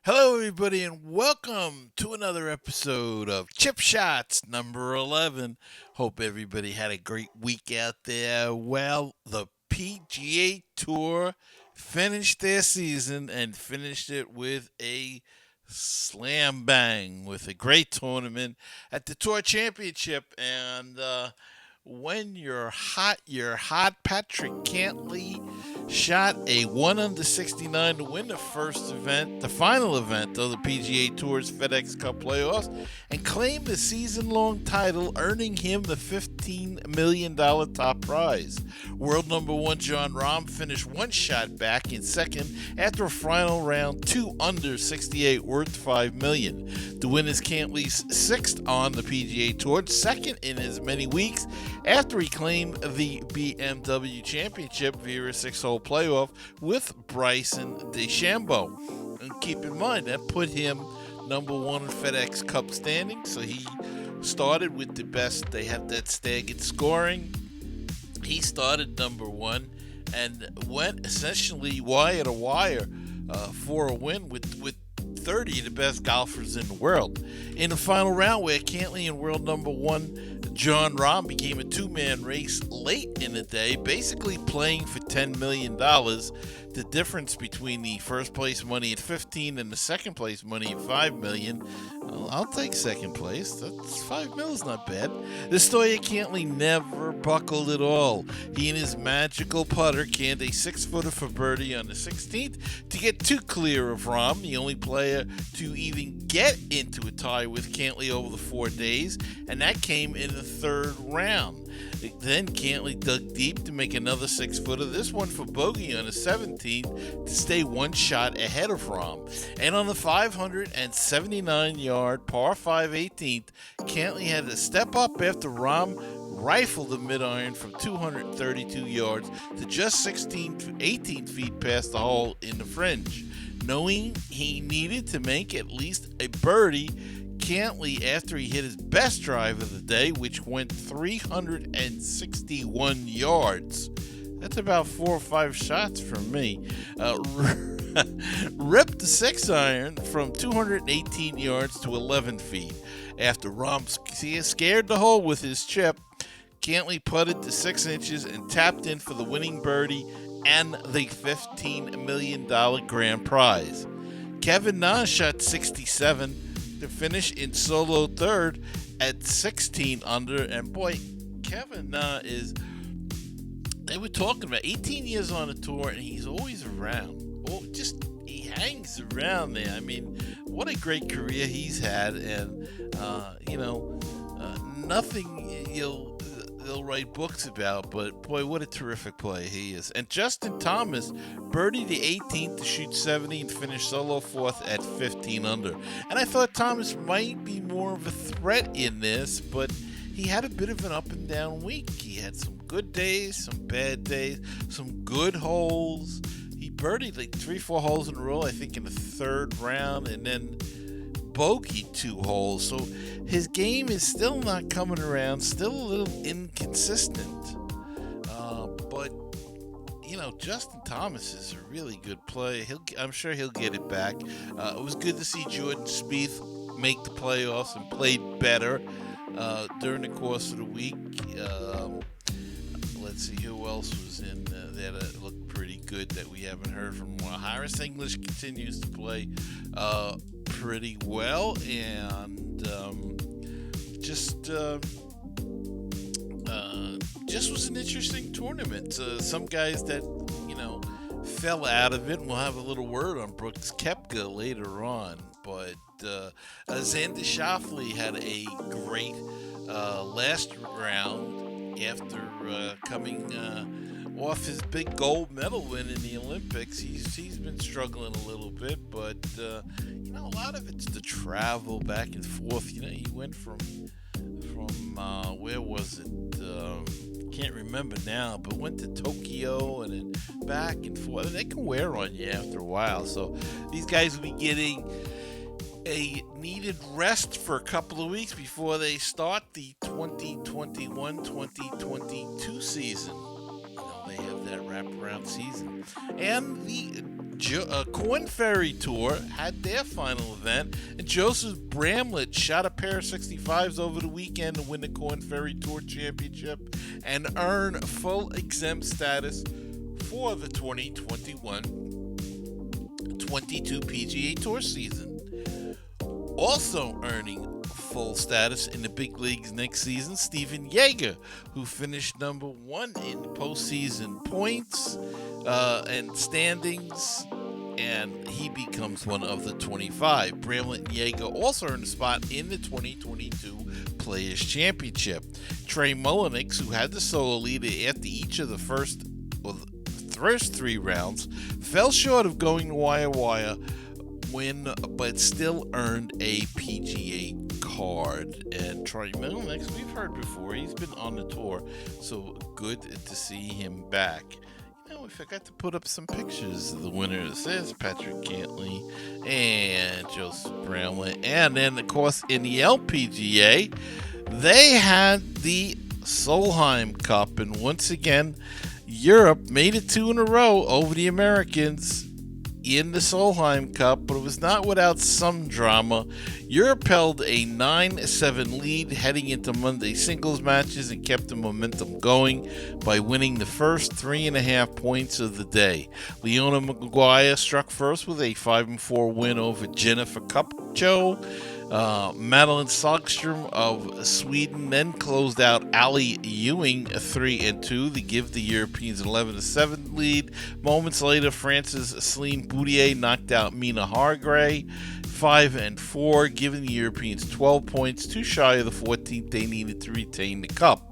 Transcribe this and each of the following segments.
Hello, everybody, and welcome to another episode of Chip Shots number 11. Hope everybody had a great week out there. Well, the PGA Tour finished their season and finished it with a slam bang with a great tournament at the Tour Championship. And when you're hot, you're hot. Patrick Cantlay shot a 1 under 69 to win the first event, the final event of the PGA Tour's FedEx Cup playoffs, and claim the season-long title, earning him the $15 million top prize. World number one Jon Rahm finished one shot back in second after a final round 2 under 68 worth $5 million. The win is Cantlay's sixth on the PGA Tour, second in as many weeks after he claimed the BMW Championship via a 6-hole playoff with Bryson DeChambeau. And keep in mind, that put him number one in FedEx Cup standing, so he started with the best. They have that staggered scoring. He started number one and went essentially wire to wire for a win with 30 of the best golfers in the world. In the final round, where Cantlay and world number one Jon Rahm became a two-man race late in the day, basically playing for $10 million. The difference between the first place money at 15 and the second place money at $5 million. Well, I'll take second place. That's $5 million is not bad. The story of Cantlay never buckled at all. He and his magical putter canned a 6-footer for birdie on the 16th to get two clear of Rahm, the only player to even get into a tie with Cantlay over the 4 days, and that came in the third round. Then Cantlay dug deep to make another 6-footer, this one for bogey on the 17th to stay one shot ahead of Rahm. And on the 579-yard par 5 18th, Cantlay had to step up after Rahm rifled the mid-iron from 232 yards to just 18 feet past the hole in the fringe. Knowing he needed to make at least a birdie, Cantlay, after he hit his best drive of the day, which went 361 yards, that's about 4 or 5 shots from me, ripped the 6-iron from 218 yards to 11 feet. After Rahm scared the hole with his chip, Cantlay putted to 6 inches and tapped in for the winning birdie and the $15 million grand prize. Kevin Na shot 67 to finish in solo third at 16 under. And boy, Kevin Na is, they were talking about 18 years on the tour, and he's always around. Oh, he hangs around there. I mean, what a great career he's had, and nothing they'll write books about, but boy, what a terrific player he is. And Justin Thomas birdied the 18th to shoot 70 and finish solo fourth at 15 under. And I thought Thomas might be more of a threat in this, but he had a bit of an up and down week. He had some good days, some bad days, some good holes. He birdied like 3-4 holes in a row, I think, in the third round, and then bogeyed 2 holes. So his game is still not coming around, still a little inconsistent. But Justin Thomas is a really good play. I'm sure he'll get it back. It was good to see Jordan Spieth make the playoffs and played better during the course of the week. Let's see who else was in there that looked pretty good that we haven't heard from. Harris English continues to play pretty well, and just was an interesting tournament. Some guys that fell out of it, and we'll have a little word on Brooks Koepka later on. But Xander Schauffele had a great last round after coming off his big gold medal win in the Olympics. He's been struggling a little bit, but a lot of it's the travel back and forth. He went from where was it? Can't remember now, but went to Tokyo and then back and forth. And they can wear on you after a while. So these guys will be getting a needed rest for a couple of weeks before they start the 2021-2022 season. They have that wraparound season. And the Corn Ferry Tour had their final event, and Joseph Bramlett shot a pair of 65s over the weekend to win the Corn Ferry Tour Championship and earn full exempt status for the 2021-22 PGA Tour season. Also earning full status in the big leagues next season, Stephen Yeager, who finished number 1 in postseason points and standings, and he becomes one of the 25. Bramlett and Yeager also earned a spot in the 2022 Players Championship. Trey Mullenix, who had the solo lead after each of the first 3 rounds, fell short of going to wire win, but still earned a PGA card. And Trey Mullenix, we've heard before, he's been on the tour, so good to see him back. We forgot to put up some pictures of the winners. There's Patrick Cantlay and Joseph Bramlett. And then, of course, in the LPGA, they had the Solheim Cup. And once again, Europe made it 2 in a row over the Americans in the Solheim Cup, but it was not without some drama. Europe held a 9-7 lead heading into Monday singles matches and kept the momentum going by winning the first 3.5 points of the day. Leona Maguire struck first with a 5-4 win over Jennifer Kupcho. Madeline Sagström of Sweden then closed out Ali Ewing 3-2 to give the Europeans an 11-7 lead. Moments later, France's Celine Boutier knocked out Mina Hargray 5-4, giving the Europeans 12 points, too shy of the 14th they needed to retain the cup.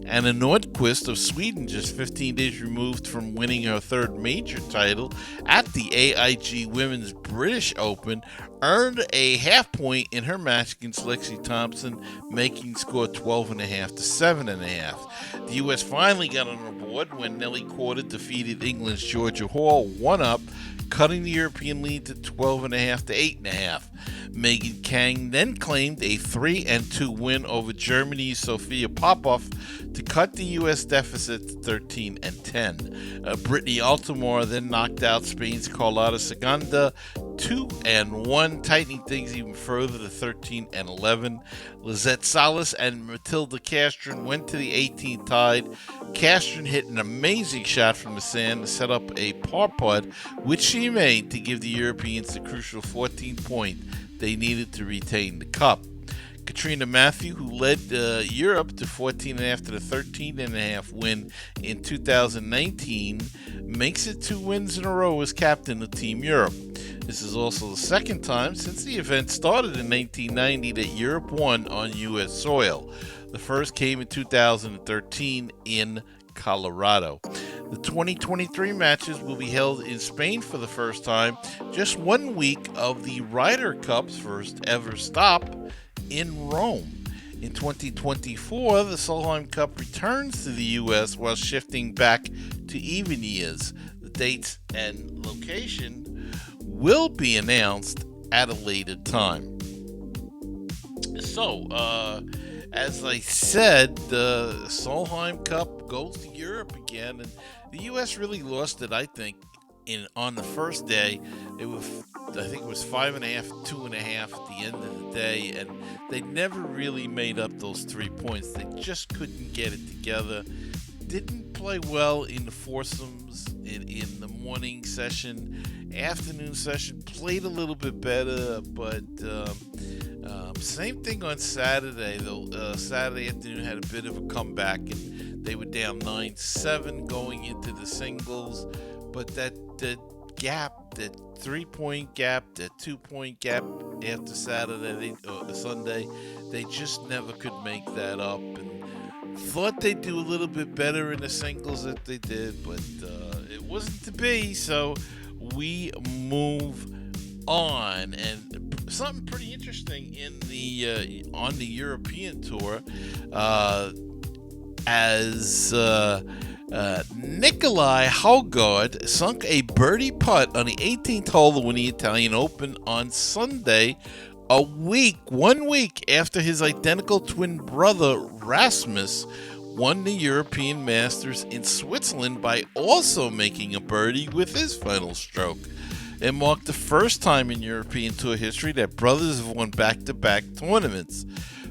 Anna Nordqvist of Sweden, just 15 days removed from winning her 3rd major title at the AIG Women's British Open, earned a half point in her match against Lexi Thompson, making score 12.5 to 7.5. The U.S. finally got on the board when Nelly Korda defeated England's Georgia Hall 1-up, cutting the European lead to 12.5 to 8.5. Megan Kang then claimed a 3-2 win over Germany's Sophia Popov to cut the U.S. deficit to 13-10. Brittany Altamore then knocked out Spain's Carlota Segunda 2-1, tightening things even further to 13-11. Lizette Salas and Matilda Castron went to the 18th tied. Castron hit an amazing shot from the sand to set up a par putt, which she made to give the Europeans the crucial 14th point they needed to retain the cup. Katrina Matthew, who led Europe to 14 after the 13.5 win in 2019, makes it 2 wins in a row as captain of Team Europe. This is also the second time since the event started in 1990 that Europe won on U.S. soil. The first came in 2013 in Colorado. The 2023 matches will be held in Spain for the first time, just 1 week of the Ryder Cup's first ever stop in Rome. In 2024, the Solheim Cup returns to the U.S. while shifting back to even years. The dates and location will be announced at a later time. So, as I said, the Solheim Cup goes to Europe again, and the U.S. really lost it, I think, on the first day. I think it was 5.5, 2.5 at the end of the day, and they never really made up those 3 points. They just couldn't get it together. Didn't play well in the foursomes in the morning session. Afternoon session played a little bit better, but same thing on Saturday, though. Saturday afternoon had a bit of a comeback, and they were down 9-7 going into the singles. But that gap, that 3-point gap, that 2-point gap after Sunday, they just never could make that up. And thought they'd do a little bit better in the singles that they did, but it wasn't to be. So we move on, and something pretty interesting in the on the European tour, as Nikolai Haugaard sunk a birdie putt on the 18th hole to win the Italian Open on Sunday, 1 week after his identical twin brother Rasmus won the European Masters in Switzerland by also making a birdie with his final stroke. It marked the first time in European Tour history that brothers have won back-to-back tournaments.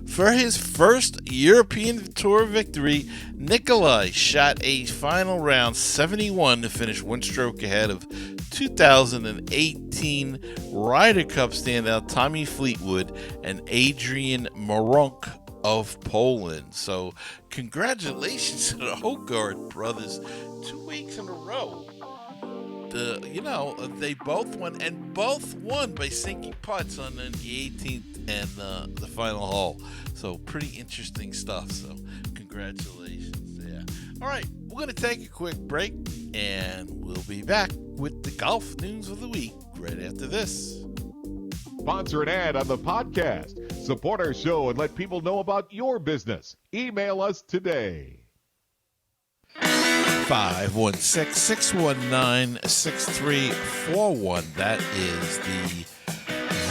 For his first European Tour victory, Nicolai shot a final round 71 to finish one stroke ahead of 2018 Ryder Cup standout Tommy Fleetwood and Adrian Maronk of Poland. So congratulations to the Hogard brothers, 2 weeks in a row. They both won, and both won by sinking putts on the 18th and the final hole. So pretty interesting stuff. So congratulations there. All right, we're going to take a quick break, and we'll be back with the golf news of the week right after this. Sponsor an ad on the podcast. Support our show and let people know about your business. Email us today. 516-619-6341. That is the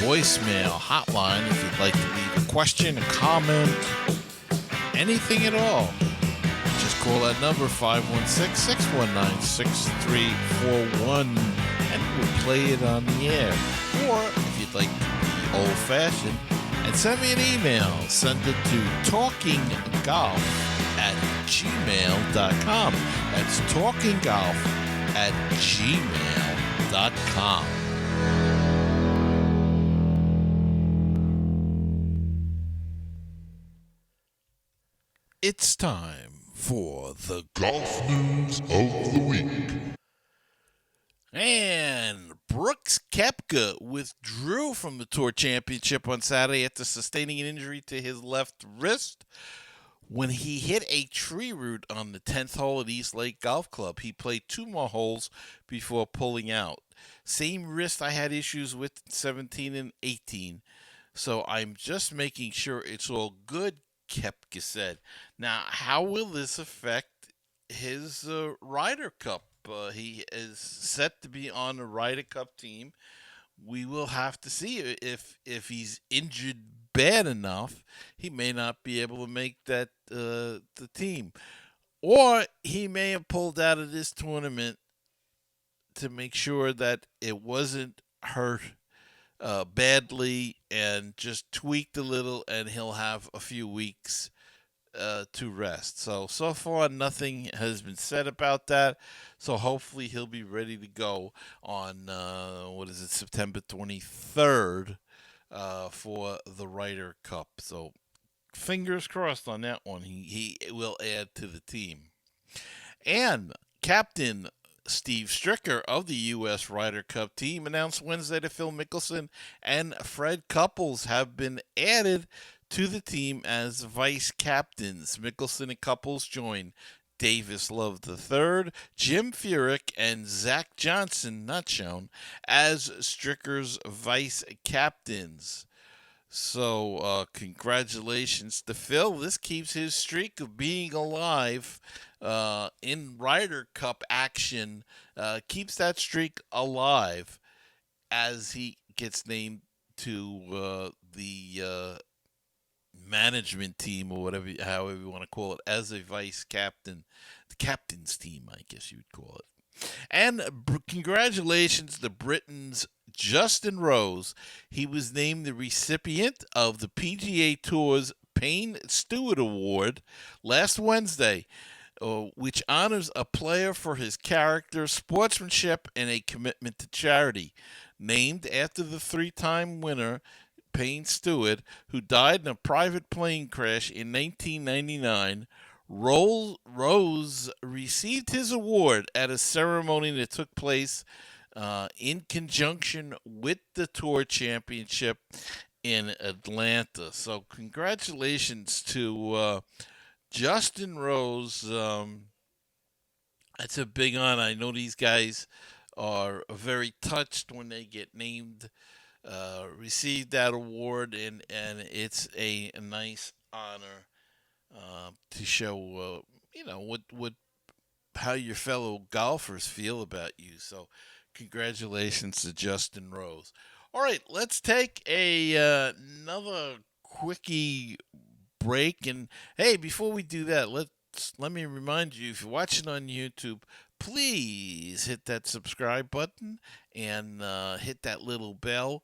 voicemail hotline if you'd like to leave a question, a comment, anything at all. Just call that number, 516-619-6341, and we'll play it on the air. Or if you'd like to be old-fashioned and send me an email, send it to talkinggolf@gmail.com. That's talkinggolf@gmail.com. It's time for the golf news of the week. And Brooks Koepka withdrew from the Tour Championship on Saturday after sustaining an injury to his left wrist when he hit a tree root on the 10th hole at East Lake Golf Club. He played 2 more holes before pulling out. Same wrist I had issues with in 17 and 18, so I'm just making sure it's all good, Koepka said. Now, how will this affect his Ryder Cup? He is set to be on the Ryder Cup team. We will have to see if he's injured bad enough. He may not be able to make that the team, or he may have pulled out of this tournament to make sure that it wasn't hurt badly and just tweaked a little, and he'll have a few weeks to rest. So far, nothing has been said about that. So hopefully he'll be ready to go on, September 23rd for the Ryder Cup. So fingers crossed on that one. He will add to the team. And Captain Steve Stricker of the U.S. Ryder Cup team announced Wednesday that Phil Mickelson and Fred Couples have been added to the team as vice captains. Mickelson and Couples join Davis Love III, Jim Furyk, and Zach Johnson, not shown, as Stricker's vice captains. So congratulations to Phil. This keeps his streak of being alive in Ryder Cup action, keeps that streak alive as he gets named to the management team, or however you want to call it, as a vice captain, the captain's team, I guess you would call it. And congratulations to Britain's Justin Rose. He was named the recipient of the PGA Tour's Payne Stewart Award last Wednesday, which honors a player for his character, sportsmanship, and a commitment to charity. Named after the 3-time winner, Payne Stewart, who died in a private plane crash in 1999, Rose received his award at a ceremony that took place in conjunction with the Tour Championship in Atlanta. So congratulations to Justin Rose. That's a big honor. I know these guys are very touched when they get named, receive that award, and it's a nice honor to show what how your fellow golfers feel about you. So congratulations to Justin Rose. All right, let's take another quickie break, and hey, before we do that, let me remind you, if you're watching on YouTube, please hit that subscribe button and hit that little bell,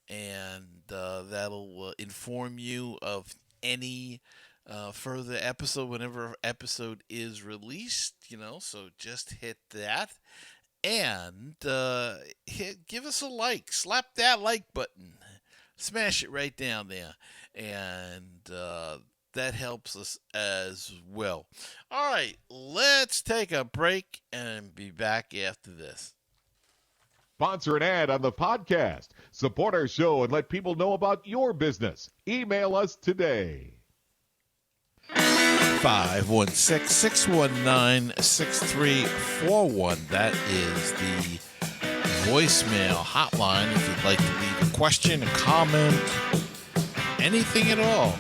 and that'll inform you of any further episode whenever episode is released. So just hit that and give us a like. Slap that like button. Smash it right down there, and that helps us as well. All right, let's take a break and be back after this. Sponsor an ad on the podcast. Support our show and let people know about your business. Email us today. 516-619-6341. That is the voicemail hotline if you'd like to leave a question, a comment, anything at all.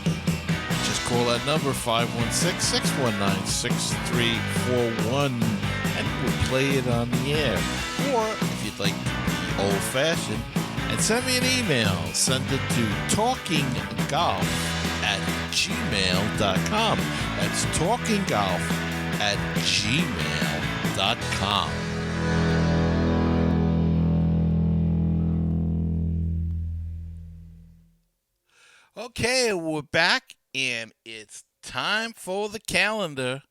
Just call that number, 516-619-6341, and we'll play it on the air. Or if you'd like to be old-fashioned and send me an email, send it to talkinggolf@gmail.com. That's talkinggolf@gmail.com. Okay, we're back, and it's time for the calendar.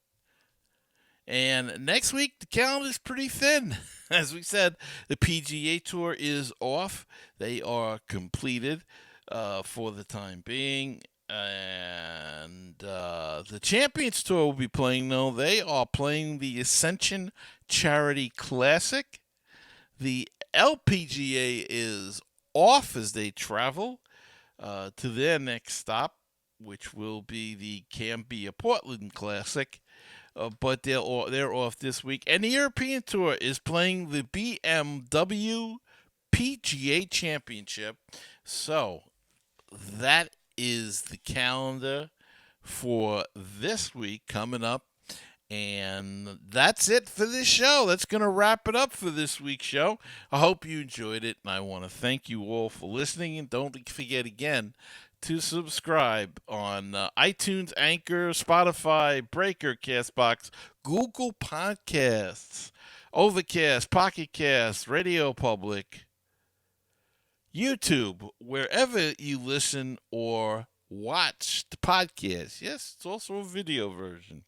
And next week, the calendar is pretty thin. As we said, the PGA Tour is off. They are completed for the time being. And the Champions Tour will be playing, though. They are playing the Ascension Charity Classic. The LPGA is off as they travel to their next stop, which will be the Cambia Portland Classic. But they're off this week. And the European Tour is playing the BMW PGA Championship. So that is the calendar for this week coming up. And that's it for this show. That's going to wrap it up for this week's show. I hope you enjoyed it, and I want to thank you all for listening. And don't forget again to subscribe on iTunes, Anchor, Spotify, Breaker, Castbox, Google Podcasts, Overcast, Pocket Cast, Radio Public, YouTube, wherever you listen or watch the podcast. Yes, it's also a video version.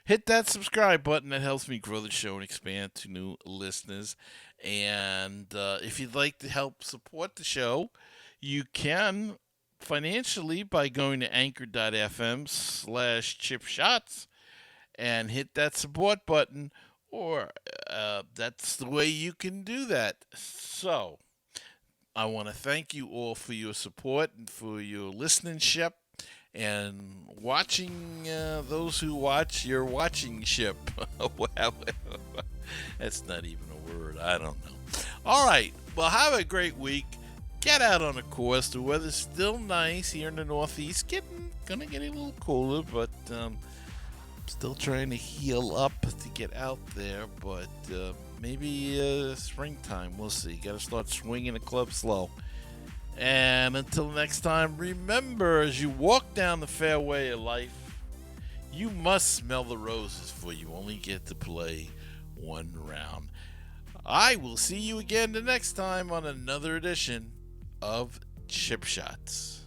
Hit that subscribe button. That helps me grow the show and expand to new listeners. And if you'd like to help support the show, you can financially by going to anchor.fm/chipshots and hit that support button, or that's the way you can do that. So I want to thank you all for your support and for your listenership and watching, those who watch your watching ship. Wow, that's not even a word. I don't know. All right. Well, have a great week. Get out on the course. The weather's still nice here in the Northeast. Gonna get a little cooler, but still trying to heal up to get out there. But maybe springtime. We'll see. Got to start swinging the club slow. And until next time, remember, as you walk down the fairway of life, you must smell the roses, for you only get to play one round. I will see you again the next time on another edition of Chip Shots.